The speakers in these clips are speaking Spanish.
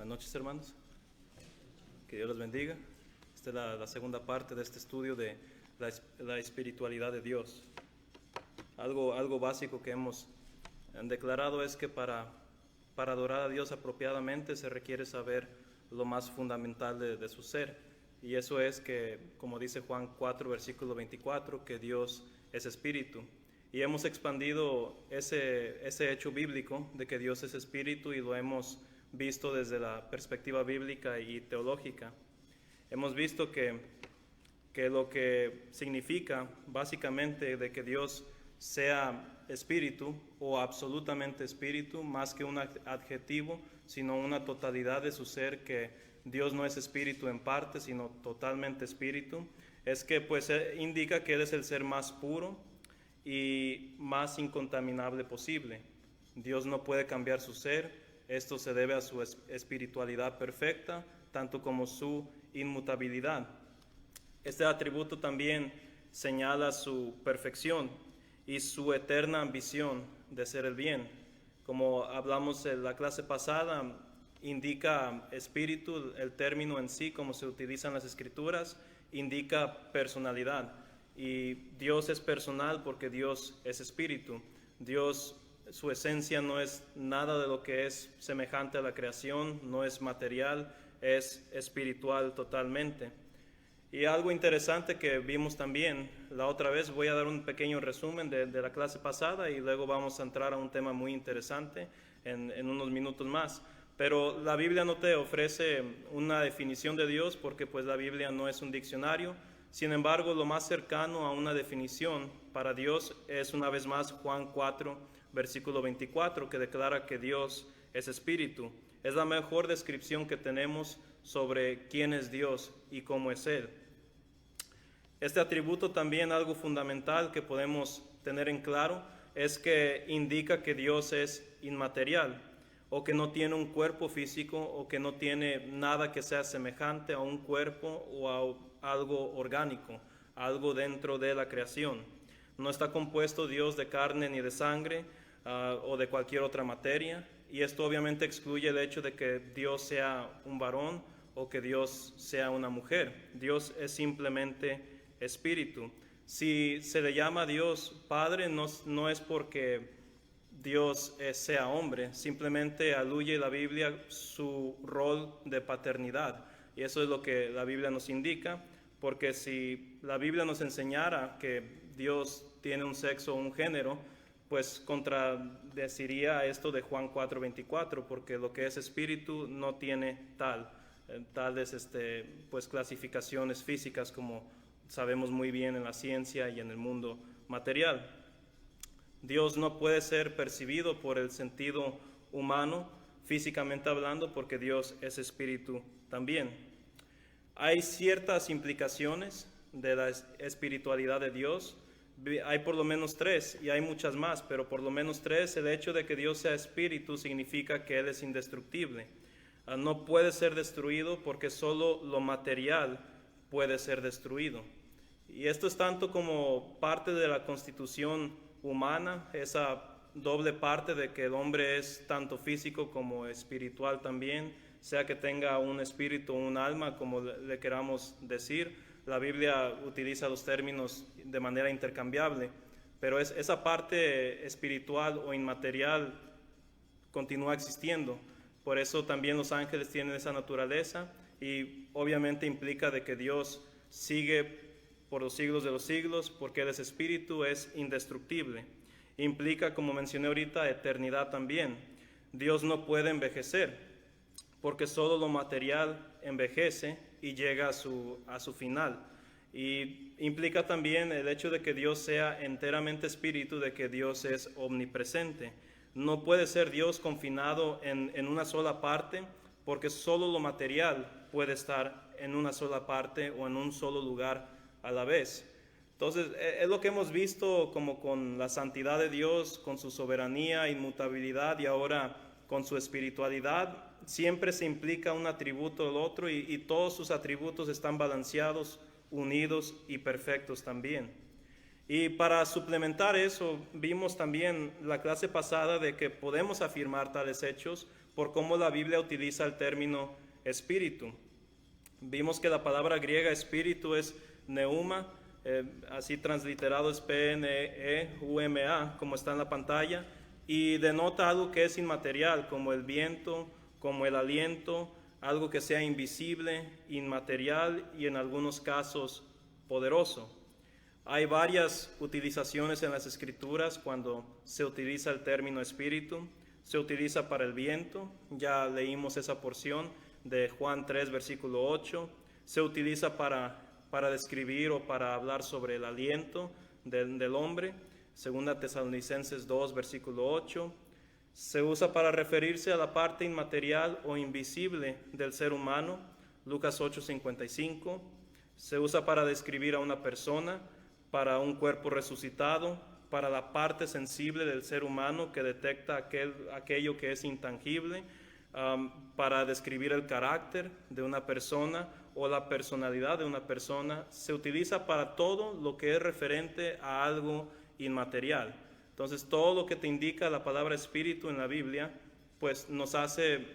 Buenas noches, hermanos. Que Dios los bendiga. Esta es la segunda parte de este estudio de la espiritualidad de Dios. Algo básico que hemos declarado es que para adorar a Dios apropiadamente se requiere saber lo más fundamental de su ser. Y eso es que, como dice Juan 4, versículo 24, que Dios es espíritu. Y hemos expandido ese hecho bíblico de que Dios es espíritu y lo hemos visto desde la perspectiva bíblica y teológica. Hemos visto que lo que significa básicamente de que Dios sea espíritu o absolutamente espíritu, más que un adjetivo, sino una totalidad de su ser, que Dios no es espíritu en parte, sino totalmente espíritu, es que pues indica que Él es el ser más puro y más incontaminable posible. Dios no puede cambiar su ser. Esto se debe a su espiritualidad perfecta, tanto como su inmutabilidad. Este atributo también señala su perfección y su eterna ambición de hacer el bien. Como hablamos en la clase pasada, indica espíritu, el término en sí, como se utiliza en las Escrituras, indica personalidad. Y Dios es personal porque Dios es espíritu. Dios, su esencia no es nada de lo que es semejante a la creación, no es material, es espiritual totalmente. Y algo interesante que vimos también la otra vez, voy a dar un pequeño resumen de la clase pasada y luego vamos a entrar a un tema muy interesante en unos minutos más. Pero la Biblia no te ofrece una definición de Dios porque pues la Biblia no es un diccionario. Sin embargo, lo más cercano a una definición para Dios es una vez más Juan 4, versículo 24, que declara que Dios es espíritu. Es la mejor descripción que tenemos sobre quién es Dios y cómo es Él. Este atributo también, algo fundamental que podemos tener en claro, es que indica que Dios es inmaterial, o que no tiene un cuerpo físico, o que no tiene nada que sea semejante a un cuerpo o a algo orgánico, algo dentro de la creación. No está compuesto Dios de carne ni de sangre o de cualquier otra materia, y esto obviamente excluye el hecho de que Dios sea un varón o que Dios sea una mujer. Dios es simplemente espíritu. Si se le llama a Dios Padre, no es porque Dios sea hombre, simplemente aluye la Biblia su rol de paternidad. Y eso es lo que la Biblia nos indica, porque si la Biblia nos enseñara que Dios tiene un sexo o un género, pues contradeciría esto de Juan 4:24, porque lo que es espíritu no tiene tales pues clasificaciones físicas como sabemos muy bien en la ciencia y en el mundo material. Dios no puede ser percibido por el sentido humano, físicamente hablando, porque Dios es espíritu también. Hay ciertas implicaciones de la espiritualidad de Dios. Hay por lo menos 3, y hay muchas más, pero por lo menos 3. El hecho de que Dios sea espíritu significa que Él es indestructible. No puede ser destruido porque solo lo material puede ser destruido. Y esto es tanto como parte de la constitución humana, esa doble parte de que el hombre es tanto físico como espiritual también, sea que tenga un espíritu o un alma, como le queramos decir. La Biblia utiliza los términos de manera intercambiable, pero esa parte espiritual o inmaterial continúa existiendo. Por eso también los ángeles tienen esa naturaleza, y obviamente implica de que Dios sigue por los siglos de los siglos, porque Él es espíritu, es indestructible. Implica, como mencioné ahorita, eternidad también. Dios no puede envejecer, porque solo lo material envejece y llega a su final. Y implica también el hecho de que Dios sea enteramente espíritu, de que Dios es omnipresente. No puede ser Dios confinado en una sola parte, porque solo lo material puede estar en una sola parte o en un solo lugar a la vez. Entonces, es lo que hemos visto como con la santidad de Dios, con su soberanía, inmutabilidad, y ahora con su espiritualidad. Siempre se implica un atributo del otro, y todos sus atributos están balanceados, unidos y perfectos también. Y para suplementar eso, vimos también la clase pasada de que podemos afirmar tales hechos por cómo la Biblia utiliza el término espíritu. Vimos que la palabra griega espíritu es neuma, así transliterado es P-N-E-U-M-A, como está en la pantalla, y denota algo que es inmaterial, como el viento, como el aliento, algo que sea invisible, inmaterial y en algunos casos poderoso. Hay varias utilizaciones en las Escrituras cuando se utiliza el término espíritu. Se utiliza para el viento, ya leímos esa porción de Juan 3, versículo 8. Se utiliza para describir o para hablar sobre el aliento del hombre, 2 Tesalonicenses 2, versículo 8. Se usa para referirse a la parte inmaterial o invisible del ser humano, Lucas 8, 55. Se usa para describir a una persona, para un cuerpo resucitado, para la parte sensible del ser humano que detecta aquello que es intangible, para describir el carácter de una persona o la personalidad de una persona. Se utiliza para todo lo que es referente a algo inmaterial. Entonces, todo lo que te indica la palabra espíritu en la Biblia, pues nos hace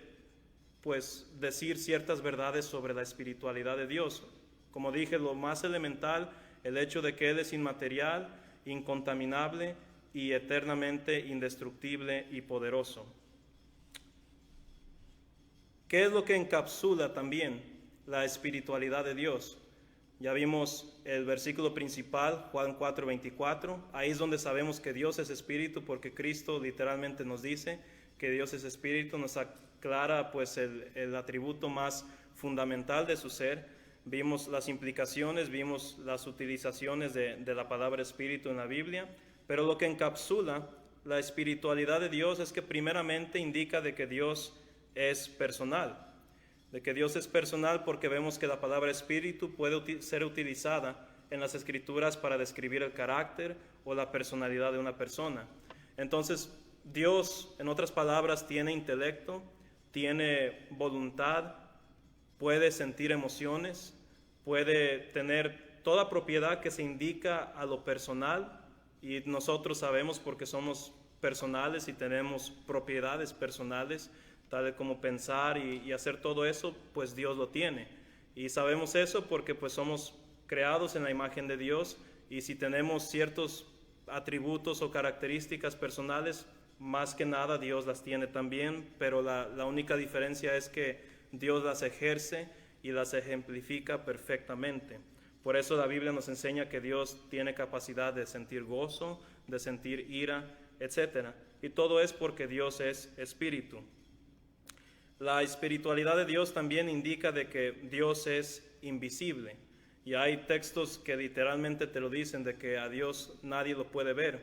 decir ciertas verdades sobre la espiritualidad de Dios. Como dije, lo más elemental, el hecho de que Él es inmaterial, incontaminable y eternamente indestructible y poderoso. ¿Qué es lo que encapsula también la espiritualidad de Dios? Ya vimos el versículo principal, Juan 4:24. Ahí es donde sabemos que Dios es espíritu, porque Cristo literalmente nos dice que Dios es espíritu, nos aclara pues el atributo más fundamental de su ser. Vimos las implicaciones, vimos las utilizaciones de la palabra espíritu en la Biblia, pero lo que encapsula la espiritualidad de Dios es que primeramente indica de que Dios es personal. De que Dios es personal porque vemos que la palabra espíritu puede ser utilizada en las Escrituras para describir el carácter o la personalidad de una persona. Entonces, Dios, en otras palabras, tiene intelecto, tiene voluntad, puede sentir emociones, puede tener toda propiedad que se indica a lo personal, y nosotros sabemos porque somos personales y tenemos propiedades personales, tal como pensar y hacer todo eso, pues Dios lo tiene. Y sabemos eso porque pues somos creados en la imagen de Dios, y si tenemos ciertos atributos o características personales, más que nada Dios las tiene también, pero la única diferencia es que Dios las ejerce y las ejemplifica perfectamente. Por eso la Biblia nos enseña que Dios tiene capacidad de sentir gozo, de sentir ira, etc. Y todo es porque Dios es espíritu. La espiritualidad de Dios también indica de que Dios es invisible. Y hay textos que literalmente te lo dicen, de que a Dios nadie lo puede ver.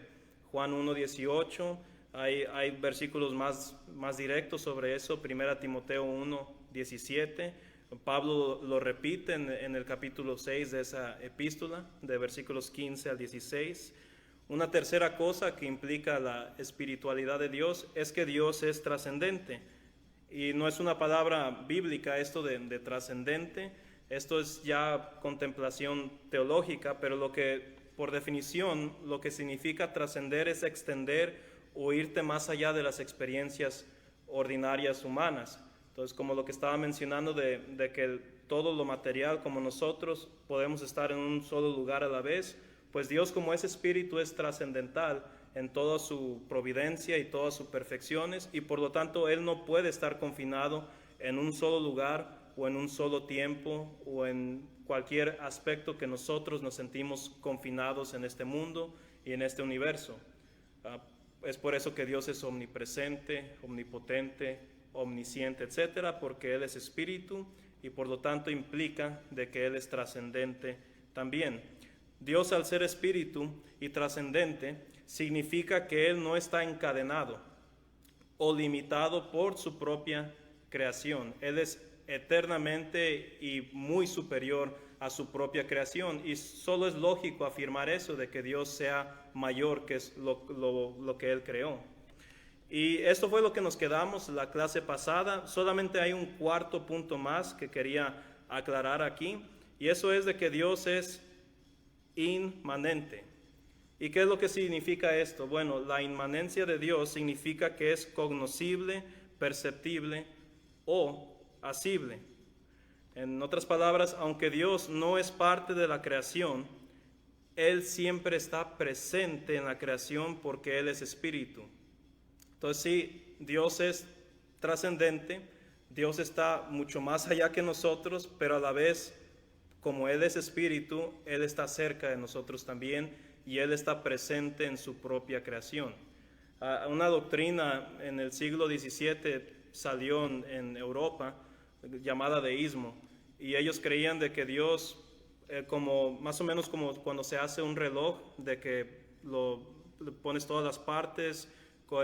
Juan 1:18, hay versículos más directos sobre eso. 1 Timoteo 1:17. Pablo lo repite en el capítulo 6 de esa epístola, de versículos 15 al 16. Una tercera cosa que implica la espiritualidad de Dios es que Dios es trascendente. Y no es una palabra bíblica esto de trascendente, esto es ya contemplación teológica, pero lo que, por definición, lo que significa trascender es extender o irte más allá de las experiencias ordinarias humanas. Entonces, como lo que estaba mencionando de que todo lo material, como nosotros, podemos estar en un solo lugar a la vez, pues Dios, como es espíritu, es trascendental en toda su providencia y todas sus perfecciones, y por lo tanto Él no puede estar confinado en un solo lugar o en un solo tiempo o en cualquier aspecto que nosotros nos sentimos confinados en este mundo y en este universo. Es por eso que Dios es omnipresente, omnipotente, omnisciente, etcétera, porque Él es espíritu y por lo tanto implica de que Él es trascendente también. Dios, al ser espíritu y trascendente, significa que Él no está encadenado o limitado por su propia creación. Él es eternamente y muy superior a su propia creación, y solo es lógico afirmar eso, de que Dios sea mayor que es lo que Él creó. Y esto fue lo que nos quedamos la clase pasada. Solamente hay un cuarto punto más que quería aclarar aquí, y eso es de que Dios es inmanente. ¿Y qué es lo que significa esto? Bueno, la inmanencia de Dios significa que es cognoscible, perceptible o asible. En otras palabras, aunque Dios no es parte de la creación, Él siempre está presente en la creación porque Él es espíritu. Entonces sí, Dios es trascendente, Dios está mucho más allá que nosotros, pero a la vez, como Él es espíritu, Él está cerca de nosotros también y Él está presente en su propia creación. Una doctrina en el siglo XVII salió en Europa llamada deísmo, y ellos creían de que Dios, como más o menos como cuando se hace un reloj, de que le pones todas las partes,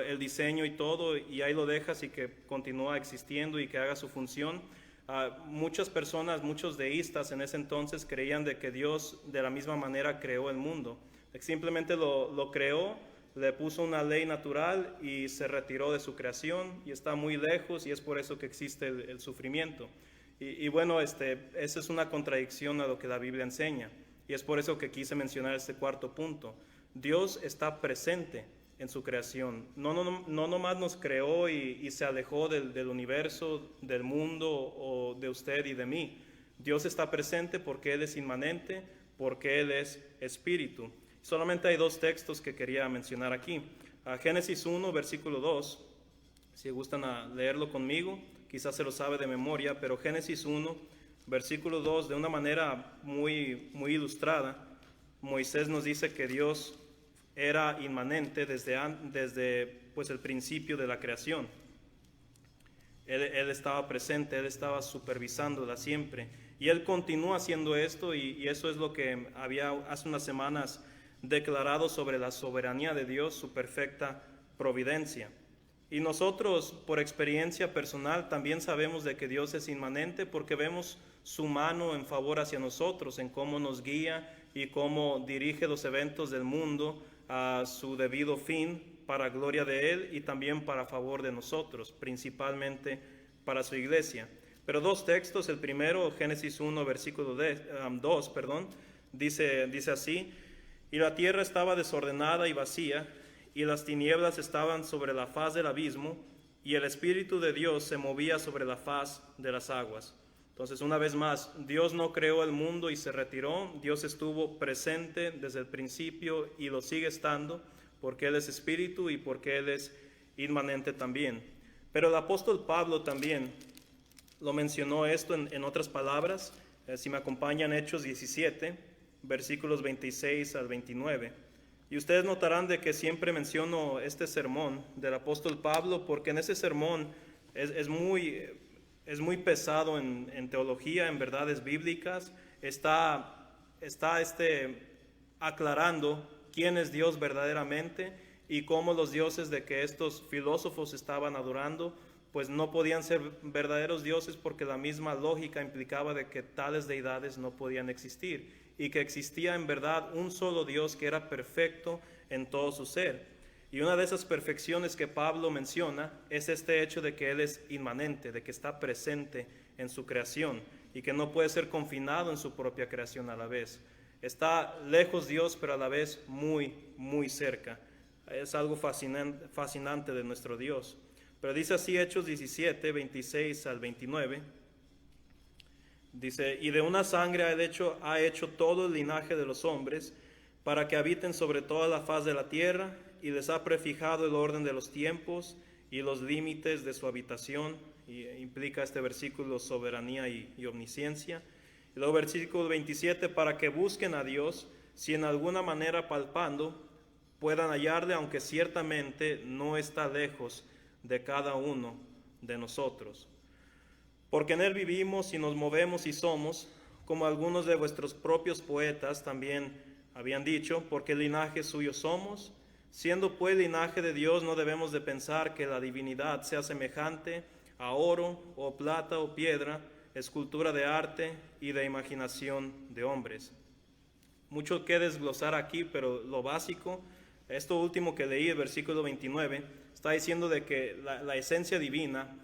el diseño y todo, y ahí lo dejas y que continúa existiendo y que haga su función. Muchas personas, muchos deístas en ese entonces creían de que Dios de la misma manera creó el mundo. Simplemente lo creó, le puso una ley natural y se retiró de su creación y está muy lejos, y es por eso que existe el sufrimiento. Y bueno, esa es una contradicción a lo que la Biblia enseña, y es por eso que quise mencionar este cuarto punto. Dios está presente en su creación. No nomás nos creó y se alejó del universo, del mundo o de usted y de mí. Dios está presente porque Él es inmanente, porque Él es espíritu. Solamente hay dos textos que quería mencionar aquí. Génesis 1, versículo 2, si gustan leerlo conmigo, quizás se lo sabe de memoria, pero Génesis 1, versículo 2, de una manera muy, muy ilustrada, Moisés nos dice que Dios era inmanente desde pues, el principio de la creación. Él estaba presente, Él estaba supervisándola siempre, y Él continúa haciendo esto, y eso es lo que había hace unas semanas declarado sobre la soberanía de Dios, su perfecta providencia. Y nosotros, por experiencia personal, también sabemos de que Dios es inmanente porque vemos su mano en favor hacia nosotros, en cómo nos guía y cómo dirige los eventos del mundo a su debido fin para gloria de Él y también para favor de nosotros, principalmente para su iglesia. Pero dos textos, el primero, Génesis 1, versículo 2, dice así: y la tierra estaba desordenada y vacía, y las tinieblas estaban sobre la faz del abismo, y el Espíritu de Dios se movía sobre la faz de las aguas. Entonces, una vez más, Dios no creó el mundo y se retiró. Dios estuvo presente desde el principio y lo sigue estando, porque Él es Espíritu y porque Él es inmanente también. Pero el apóstol Pablo también lo mencionó esto en otras palabras. Si me acompañan, Hechos 17, versículos 26 al 29. Y ustedes notarán de que siempre menciono este sermón del apóstol Pablo, porque en ese sermón es muy pesado en teología, en verdades bíblicas. Está aclarando quién es Dios verdaderamente y cómo los dioses de que estos filósofos estaban adorando pues no podían ser verdaderos dioses, porque la misma lógica implicaba de que tales deidades no podían existir, y que existía en verdad un solo Dios que era perfecto en todo su ser. Y una de esas perfecciones que Pablo menciona es este hecho de que Él es inmanente, de que está presente en su creación y que no puede ser confinado en su propia creación a la vez. Está lejos Dios, pero a la vez muy, muy cerca. Es algo fascinante de nuestro Dios. Pero dice así Hechos 17, 26 al 29. Dice: y de una sangre ha hecho todo el linaje de los hombres, para que habiten sobre toda la faz de la tierra, y les ha prefijado el orden de los tiempos y los límites de su habitación. Y implica este versículo soberanía y omnisciencia. Y luego versículo 27, para que busquen a Dios, si en alguna manera palpando puedan hallarle, aunque ciertamente no está lejos de cada uno de nosotros. Porque en Él vivimos y nos movemos y somos, como algunos de vuestros propios poetas también habían dicho, porque linaje suyo somos. Siendo pues linaje de Dios, no debemos de pensar que la divinidad sea semejante a oro o plata o piedra, escultura de arte y de imaginación de hombres. Mucho que desglosar aquí, pero lo básico, esto último que leí, el versículo 29, está diciendo de que la esencia divina,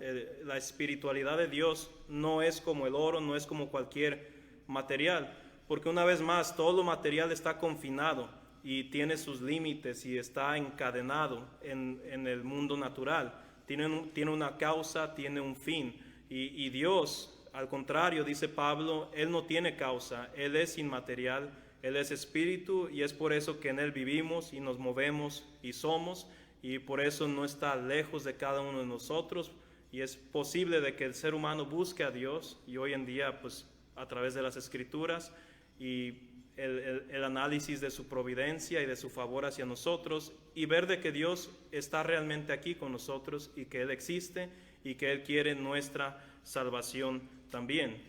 la espiritualidad de Dios no es como el oro, no es como cualquier material, porque una vez más todo lo material está confinado y tiene sus límites y está encadenado en el mundo natural. tiene una causa, tiene un fin. Y Dios, al contrario, dice Pablo, Él no tiene causa, Él es inmaterial, Él es espíritu, y es por eso que en Él vivimos y nos movemos y somos, y por eso no está lejos de cada uno de nosotros. Y es posible de que el ser humano busque a Dios, y hoy en día pues a través de las Escrituras y el análisis de su providencia y de su favor hacia nosotros, y ver de que Dios está realmente aquí con nosotros y que Él existe y que Él quiere nuestra salvación también.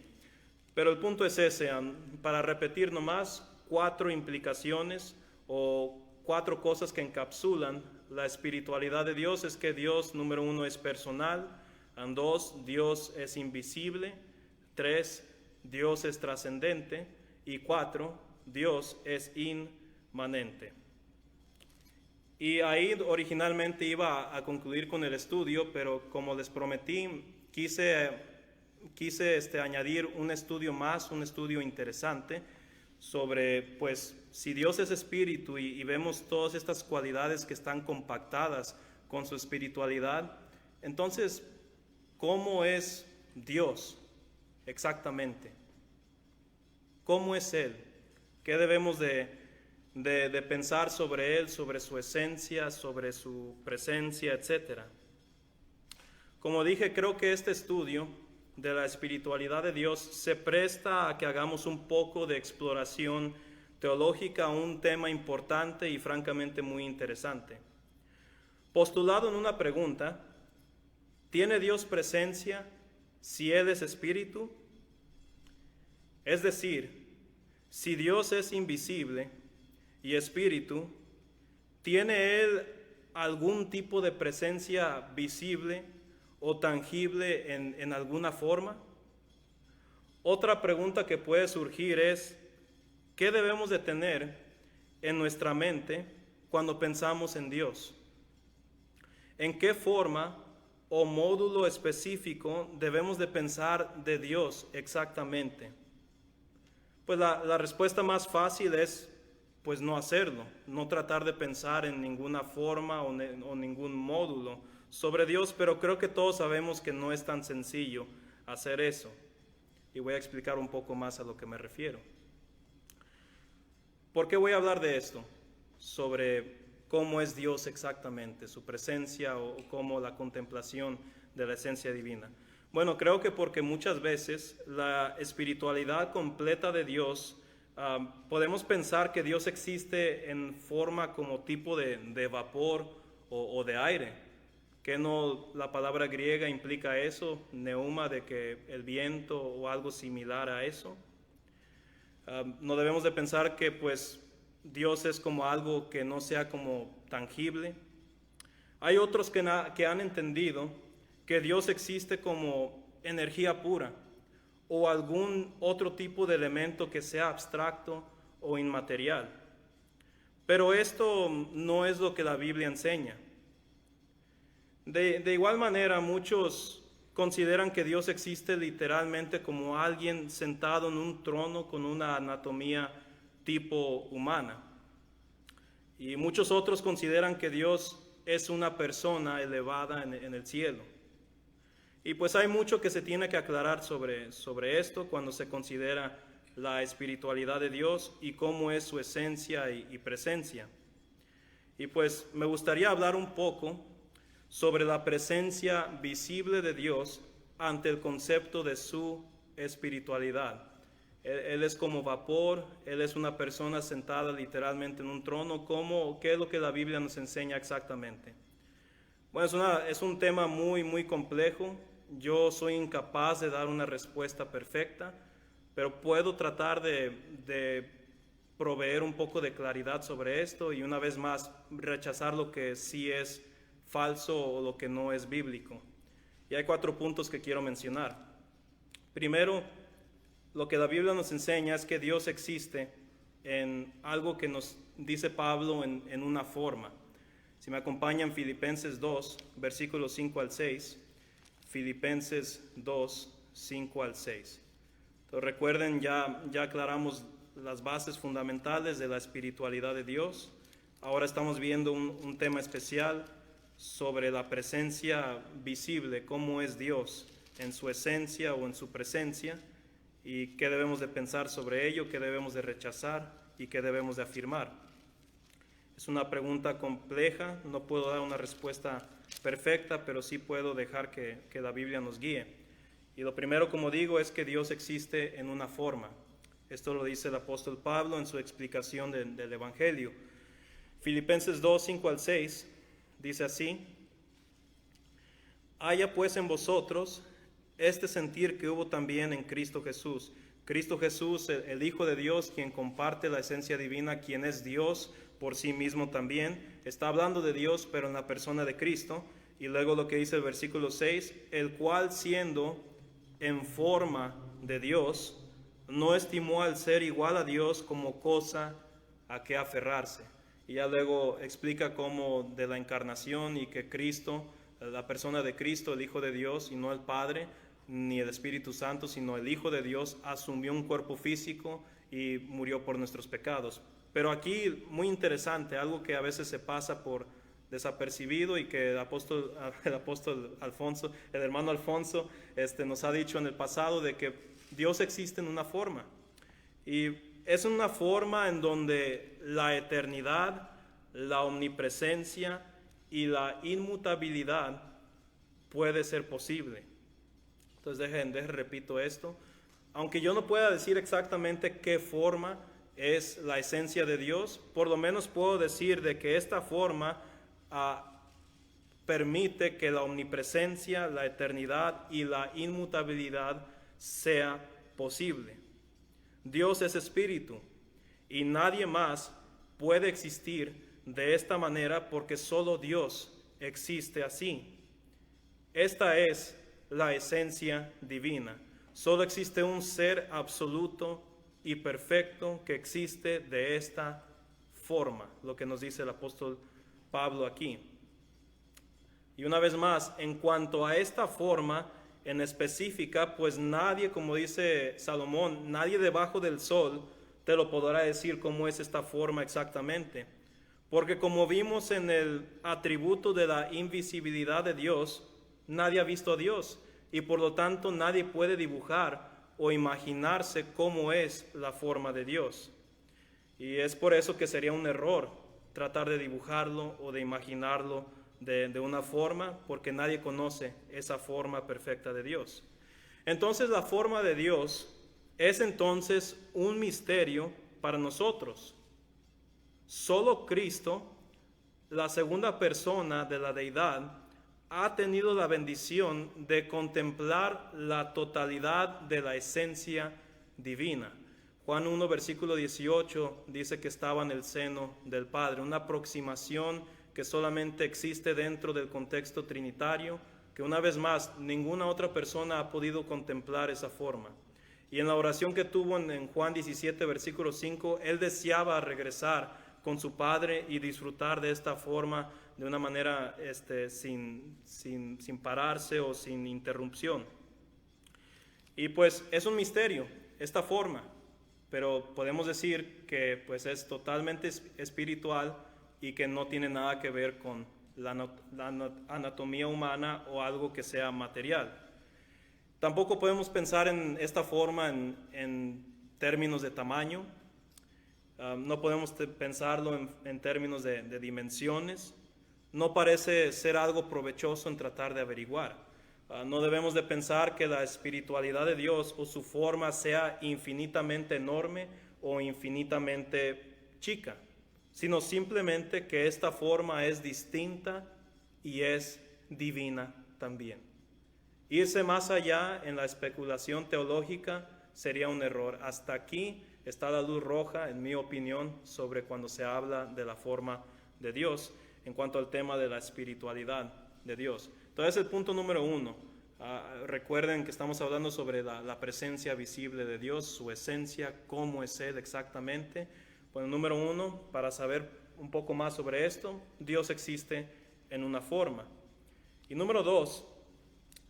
Pero el punto es ese, para repetir nomás 4 implicaciones o 4 cosas que encapsulan la espiritualidad de Dios. Es que Dios, número 1, es personal. 2, Dios es invisible. 3, Dios es trascendente. Y 4, Dios es inmanente. Y ahí originalmente iba a concluir con el estudio, pero como les prometí, quise añadir un estudio más, un estudio interesante sobre, pues, si Dios es espíritu y vemos todas estas cualidades que están compactadas con su espiritualidad, entonces, ¿cómo es Dios exactamente? ¿Cómo es Él? ¿Qué debemos de pensar sobre Él, sobre su esencia, sobre su presencia, etcétera? Como dije, creo que este estudio de la espiritualidad de Dios se presta a que hagamos un poco de exploración teológica, un tema importante y francamente muy interesante. Postulado en una pregunta, ¿tiene Dios presencia si Él es espíritu? Es decir, si Dios es invisible y espíritu, ¿tiene Él algún tipo de presencia visible o tangible en alguna forma? Otra pregunta que puede surgir es, ¿qué debemos de tener en nuestra mente cuando pensamos en Dios? ¿En qué forma o módulo específico debemos de pensar de Dios exactamente? Pues la respuesta más fácil es, pues, no hacerlo, no tratar de pensar en ninguna forma o ningún módulo sobre Dios, pero creo que todos sabemos que no es tan sencillo hacer eso. Y voy a explicar un poco más a lo que me refiero. ¿Por qué voy a hablar de esto? Sobre cómo es Dios exactamente, su presencia o cómo la contemplación de la esencia divina. Bueno, creo que porque muchas veces la espiritualidad completa de Dios, podemos pensar que Dios existe en forma como tipo de vapor o de aire, que no, la palabra griega implica eso, neuma, de que el viento o algo similar a eso. No debemos de pensar que pues Dios es como algo que no sea como tangible. Hay otros que han entendido que Dios existe como energía pura o algún otro tipo de elemento que sea abstracto o inmaterial. Pero esto no es lo que la Biblia enseña. De igual manera, muchos consideran que Dios existe literalmente como alguien sentado en un trono con una anatomía tipo humana. Y muchos otros consideran que Dios es una persona elevada en el cielo. Y pues hay mucho que se tiene que aclarar sobre esto cuando se considera la espiritualidad de Dios y cómo es su esencia y presencia. Y pues me gustaría hablar un poco sobre la presencia visible de Dios ante el concepto de su espiritualidad. Él es como vapor, Él es una persona sentada literalmente en un trono. ¿Qué es lo que la Biblia nos enseña exactamente? Bueno, es un tema muy, muy complejo. Yo soy incapaz de dar una respuesta perfecta, pero puedo tratar de proveer un poco de claridad sobre esto y una vez más rechazar lo que sí es falso o lo que no es bíblico. Y hay 4 puntos que quiero mencionar. Primero, lo que la Biblia nos enseña es que Dios existe en algo que nos dice Pablo en una forma. Si me acompañan, Filipenses 2, versículos 5 al 6. Filipenses 2, 5 al 6. Entonces recuerden, ya aclaramos las bases fundamentales de la espiritualidad de Dios. Ahora estamos viendo un tema especial, sobre la presencia visible, cómo es Dios en su esencia o en su presencia, y qué debemos de pensar sobre ello, qué debemos de rechazar y qué debemos de afirmar. Es una pregunta compleja, no puedo dar una respuesta perfecta, pero sí puedo dejar que la Biblia nos guíe. Y lo primero, como digo, es que Dios existe en una forma. Esto lo dice el apóstol Pablo en su explicación del Evangelio. Filipenses 2, 5 al 6, dice así: haya pues en vosotros este sentir que hubo también en Cristo Jesús. Cristo Jesús, el Hijo de Dios, quien comparte la esencia divina, quien es Dios por sí mismo también. Está hablando de Dios, pero en la persona de Cristo. Y luego lo que dice el versículo 6, el cual siendo en forma de Dios, no estimó al ser igual a Dios como cosa a que aferrarse. Y ya luego explica cómo de la encarnación y que Cristo, la persona de Cristo, el Hijo de Dios, y no el Padre, ni el Espíritu Santo, sino el Hijo de Dios, asumió un cuerpo físico y murió por nuestros pecados. Pero aquí, muy interesante, algo que a veces se pasa por desapercibido y que el apóstol Alfonso, el hermano Alfonso, nos ha dicho en el pasado, de que Dios existe en una forma. Y es una forma en donde la eternidad, la omnipresencia y la inmutabilidad puede ser posible. Entonces repito esto. Aunque yo no pueda decir exactamente qué forma es la esencia de Dios, por lo menos puedo decir de que esta forma permite que la omnipresencia, la eternidad y la inmutabilidad sea posible. Dios es espíritu y nadie más puede existir de esta manera porque solo Dios existe así. Esta es la esencia divina. Solo existe un ser absoluto y perfecto que existe de esta forma, lo que nos dice el apóstol Pablo aquí. Y una vez más, en cuanto a esta forma en específica, pues nadie, como dice Salomón, nadie debajo del sol te lo podrá decir cómo es esta forma exactamente. Porque como vimos en el atributo de la invisibilidad de Dios, nadie ha visto a Dios y por lo tanto nadie puede dibujar o imaginarse cómo es la forma de Dios. Y es por eso que sería un error tratar de dibujarlo o de imaginarlo de una forma, porque nadie conoce esa forma perfecta de Dios. Entonces la forma de Dios es entonces un misterio para nosotros. Solo Cristo, la segunda persona de la deidad, ha tenido la bendición de contemplar la totalidad de la esencia divina. Juan 1, versículo 18 dice que estaba en el seno del Padre, una aproximación que solamente existe dentro del contexto trinitario, que una vez más ninguna otra persona ha podido contemplar esa forma. Y en la oración que tuvo en Juan 17, versículo 5, él deseaba regresar con su Padre y disfrutar de esta forma de una manera sin pararse o sin interrupción. Y pues es un misterio esta forma, pero podemos decir que pues es totalmente espiritual y que no tiene nada que ver con la anatomía humana o algo que sea material. Tampoco podemos pensar en esta forma en términos de tamaño. No podemos pensarlo en términos de dimensiones. No parece ser algo provechoso en tratar de averiguar. No debemos de pensar que la espiritualidad de Dios o su forma sea infinitamente enorme o infinitamente chica, sino simplemente que esta forma es distinta y es divina también. Irse más allá en la especulación teológica sería un error. Hasta aquí está la luz roja, en mi opinión, sobre cuando se habla de la forma de Dios en cuanto al tema de la espiritualidad de Dios. Entonces, el punto número 1, recuerden que estamos hablando sobre la presencia visible de Dios, su esencia, cómo es Él exactamente. Bueno, número 1, para saber un poco más sobre esto, Dios existe en una forma. Y número 2,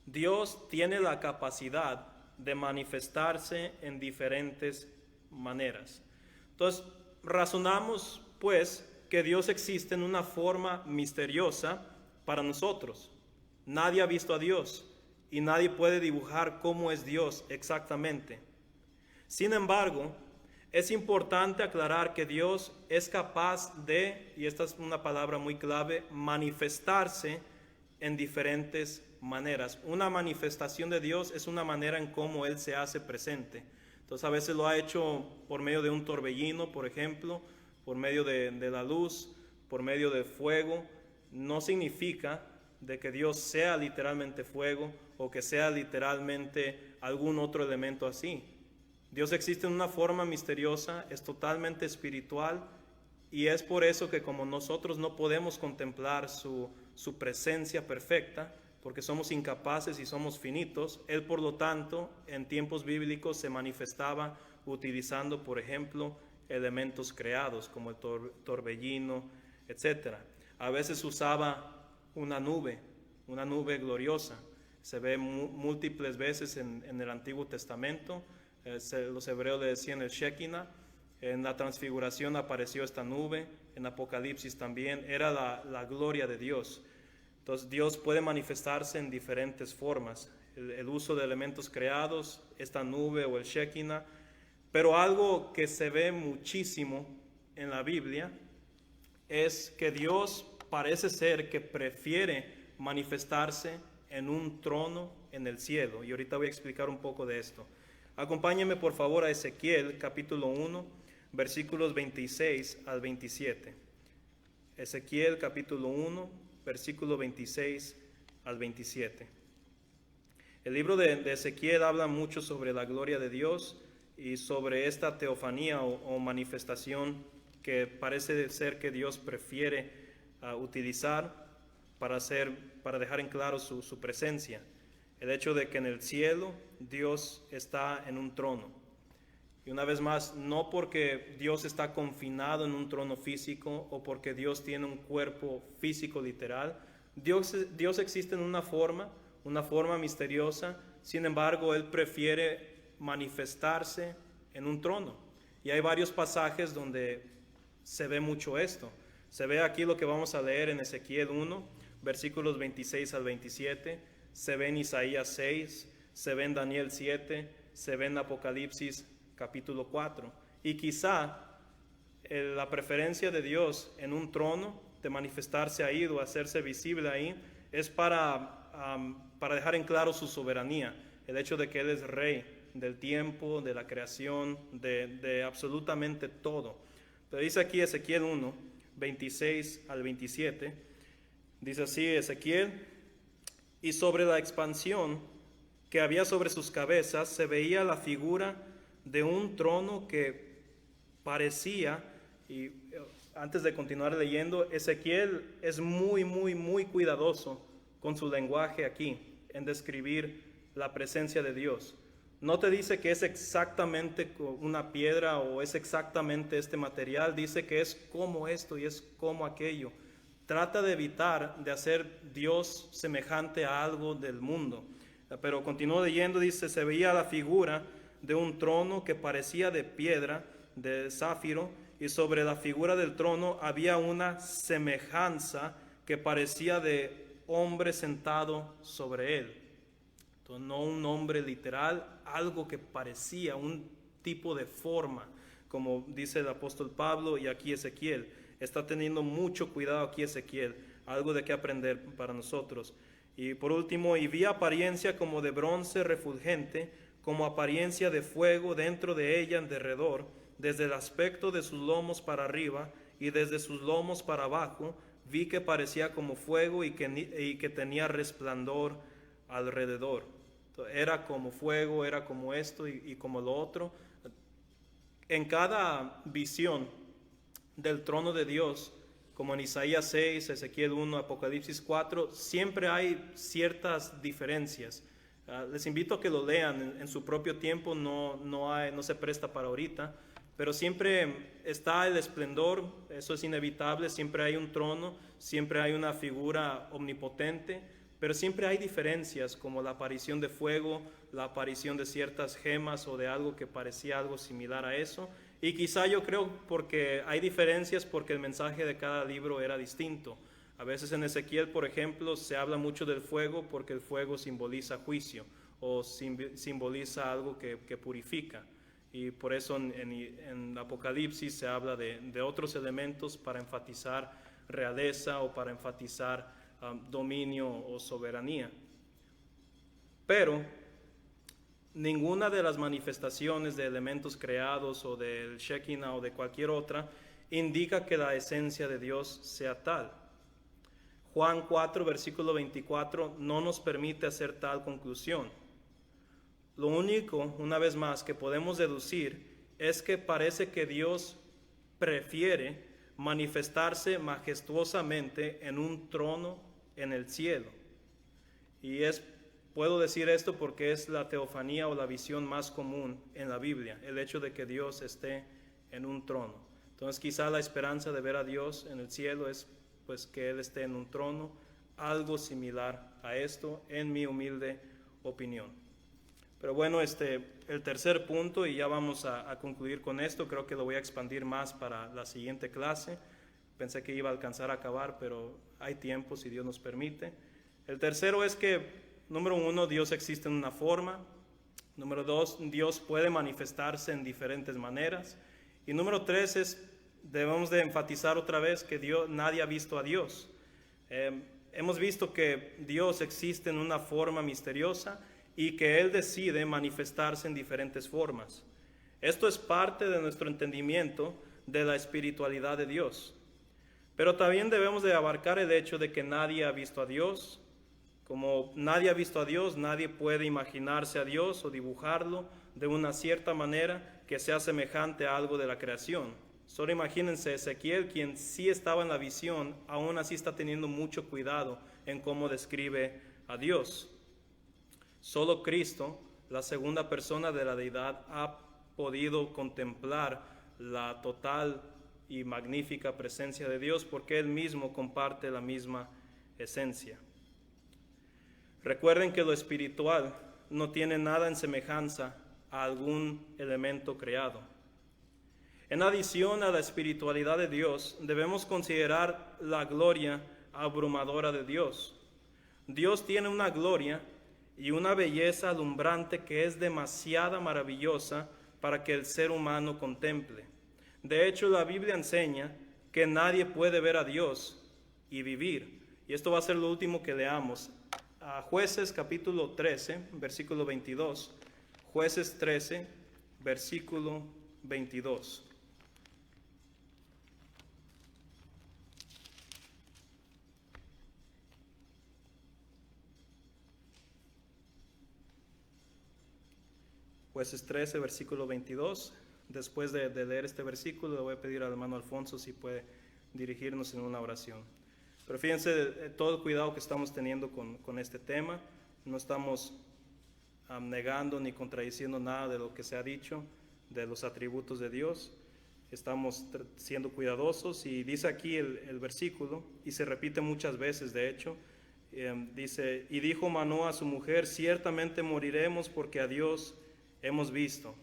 Dios tiene la capacidad de manifestarse en diferentes maneras. Entonces, razonamos pues que Dios existe en una forma misteriosa para nosotros. Nadie ha visto a Dios y nadie puede dibujar cómo es Dios exactamente. Sin embargo, es importante aclarar que Dios es capaz de, y esta es una palabra muy clave, manifestarse en diferentes maneras. Una manifestación de Dios es una manera en cómo Él se hace presente. Entonces a veces lo ha hecho por medio de un torbellino, por ejemplo, por medio de la luz, por medio de fuego. No significa de que Dios sea literalmente fuego o que sea literalmente algún otro elemento así. Dios existe en una forma misteriosa, es totalmente espiritual, y es por eso que como nosotros no podemos contemplar su presencia perfecta, porque somos incapaces y somos finitos, Él por lo tanto en tiempos bíblicos se manifestaba utilizando, por ejemplo, elementos creados como el torbellino, etc. A veces usaba una nube gloriosa. Se ve múltiples veces en el Antiguo Testamento. Los hebreos le decían el Shekinah. En la transfiguración apareció esta nube, en Apocalipsis también, era la gloria de Dios. Entonces Dios puede manifestarse en diferentes formas, el uso de elementos creados, esta nube o el Shekinah, pero algo que se ve muchísimo en la Biblia es que Dios parece ser que prefiere manifestarse en un trono en el cielo, y ahorita voy a explicar un poco de esto. Acompáñenme por favor a Ezequiel capítulo 1, versículos 26 al 27. Ezequiel capítulo 1, versículo 26 al 27. El libro de Ezequiel habla mucho sobre la gloria de Dios y sobre esta teofanía o manifestación que parece ser que Dios prefiere utilizar para dejar en claro su presencia. El hecho de que en el cielo Dios está en un trono. Y una vez más, no porque Dios está confinado en un trono físico o porque Dios tiene un cuerpo físico literal. Dios existe en una forma misteriosa. Sin embargo, Él prefiere manifestarse en un trono. Y hay varios pasajes donde se ve mucho esto. Se ve aquí lo que vamos a leer en Ezequiel 1, versículos 26 al 27. Se ve en Isaías 6, se ve en Daniel 7, se ve en Apocalipsis capítulo 4. Y quizá la preferencia de Dios en un trono, de manifestarse ahí o hacerse visible ahí, es para dejar en claro su soberanía. El hecho de que Él es rey del tiempo, de la creación, de absolutamente todo. Pero dice aquí Ezequiel 1, 26 al 27, dice así Ezequiel: y sobre la expansión que había sobre sus cabezas se veía la figura de un trono que parecía, y antes de continuar leyendo, Ezequiel es muy cuidadoso con su lenguaje aquí, en describir la presencia de Dios. No te dice que es exactamente una piedra o es exactamente este material, dice que es como esto y es como aquello. Trata de evitar de hacer Dios semejante a algo del mundo. Pero continúo leyendo, dice: se veía la figura de un trono que parecía de piedra, de zafiro, y sobre la figura del trono había una semejanza que parecía de hombre sentado sobre él. Entonces, no un hombre literal, algo que parecía un tipo de forma, como dice el apóstol Pablo, y aquí Ezequiel. Está teniendo mucho cuidado aquí Ezequiel, algo de qué aprender para nosotros. Y por último, y vi apariencia como de bronce refulgente, como apariencia de fuego dentro de ella en derredor, desde el aspecto de sus lomos para arriba y desde sus lomos para abajo, vi que parecía como fuego y que tenía resplandor alrededor. Entonces, era como fuego, era como esto y como lo otro. En cada visión del trono de Dios, como en Isaías 6, Ezequiel 1, Apocalipsis 4, siempre hay ciertas diferencias. Les invito a que lo lean en su propio tiempo, no se presta para ahorita, pero siempre está el esplendor, eso es inevitable, siempre hay un trono, siempre hay una figura omnipotente, pero siempre hay diferencias, como la aparición de fuego, la aparición de ciertas gemas o de algo que parecía algo similar a eso. Y quizá yo creo porque hay diferencias porque el mensaje de cada libro era distinto. A veces en Ezequiel, por ejemplo, se habla mucho del fuego porque el fuego simboliza juicio o simboliza algo que purifica. Y por eso en Apocalipsis se habla de otros elementos para enfatizar realeza o para enfatizar dominio o soberanía. Pero ninguna de las manifestaciones de elementos creados o del Shekinah o de cualquier otra indica que la esencia de Dios sea tal. Juan 4, versículo 24, no nos permite hacer tal conclusión. Lo único, una vez más, que podemos deducir es que parece que Dios prefiere manifestarse majestuosamente en un trono en el cielo. Y puedo decir esto porque es la teofanía o la visión más común en la Biblia, el hecho de que Dios esté en un trono. Entonces quizá la esperanza de ver a Dios en el cielo es pues que Él esté en un trono, algo similar a esto, en mi humilde opinión. Pero bueno, el tercer punto, y ya vamos a concluir con esto, creo que lo voy a expandir más para la siguiente clase. Pensé que iba a alcanzar a acabar, pero hay tiempo si Dios nos permite. El tercero es que, número 1, Dios existe en una forma. Número 2, Dios puede manifestarse en diferentes maneras. Y número 3 debemos de enfatizar otra vez que nadie ha visto a Dios. Hemos visto que Dios existe en una forma misteriosa y que Él decide manifestarse en diferentes formas. Esto es parte de nuestro entendimiento de la espiritualidad de Dios. Pero también debemos de abarcar el hecho de que nadie ha visto a Dios. Como nadie ha visto a Dios, nadie puede imaginarse a Dios o dibujarlo de una cierta manera que sea semejante a algo de la creación. Solo imagínense Ezequiel, quien sí estaba en la visión, aún así está teniendo mucho cuidado en cómo describe a Dios. Solo Cristo, la segunda persona de la deidad, ha podido contemplar la total y magnífica presencia de Dios porque Él mismo comparte la misma esencia. Recuerden que lo espiritual no tiene nada en semejanza a algún elemento creado. En adición a la espiritualidad de Dios, debemos considerar la gloria abrumadora de Dios. Dios tiene una gloria y una belleza alumbrante que es demasiado maravillosa para que el ser humano contemple. De hecho, la Biblia enseña que nadie puede ver a Dios y vivir. Y esto va a ser lo último que leamos. A Jueces capítulo 13, versículo 22. Jueces 13, versículo 22. Jueces 13, versículo 22. Después de leer este versículo, le voy a pedir al hermano Alfonso si puede dirigirnos en una oración. Pero fíjense todo el cuidado que estamos teniendo con este tema. No estamos negando ni contradiciendo nada de lo que se ha dicho, de los atributos de Dios. Estamos siendo cuidadosos y dice aquí el versículo, y se repite muchas veces de hecho, dice, y dijo Manoa a su mujer, ciertamente moriremos porque a Dios hemos visto.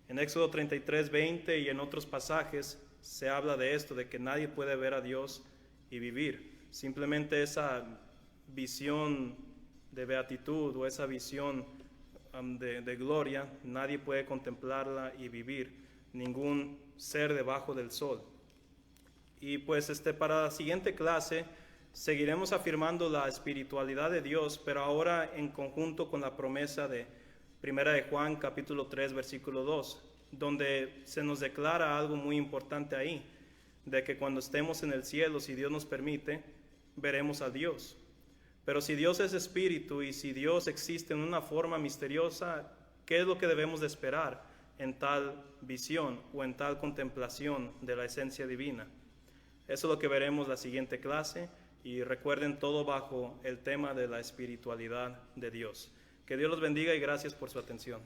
En Éxodo 33, 20 y en otros pasajes se habla de esto, de que nadie puede ver a Dios y vivir. Simplemente esa visión de beatitud o esa visión de gloria, nadie puede contemplarla y vivir, ningún ser debajo del sol. Y pues para la siguiente clase seguiremos afirmando la espiritualidad de Dios, pero ahora en conjunto con la promesa de Primera de Juan capítulo 3 versículo 2, donde se nos declara algo muy importante ahí, de que cuando estemos en el cielo, si Dios nos permite, veremos a Dios. Pero si Dios es espíritu y si Dios existe en una forma misteriosa, ¿qué es lo que debemos de esperar en tal visión o en tal contemplación de la esencia divina? Eso es lo que veremos la siguiente clase, y recuerden todo bajo el tema de la espiritualidad de Dios. Que Dios los bendiga y gracias por su atención.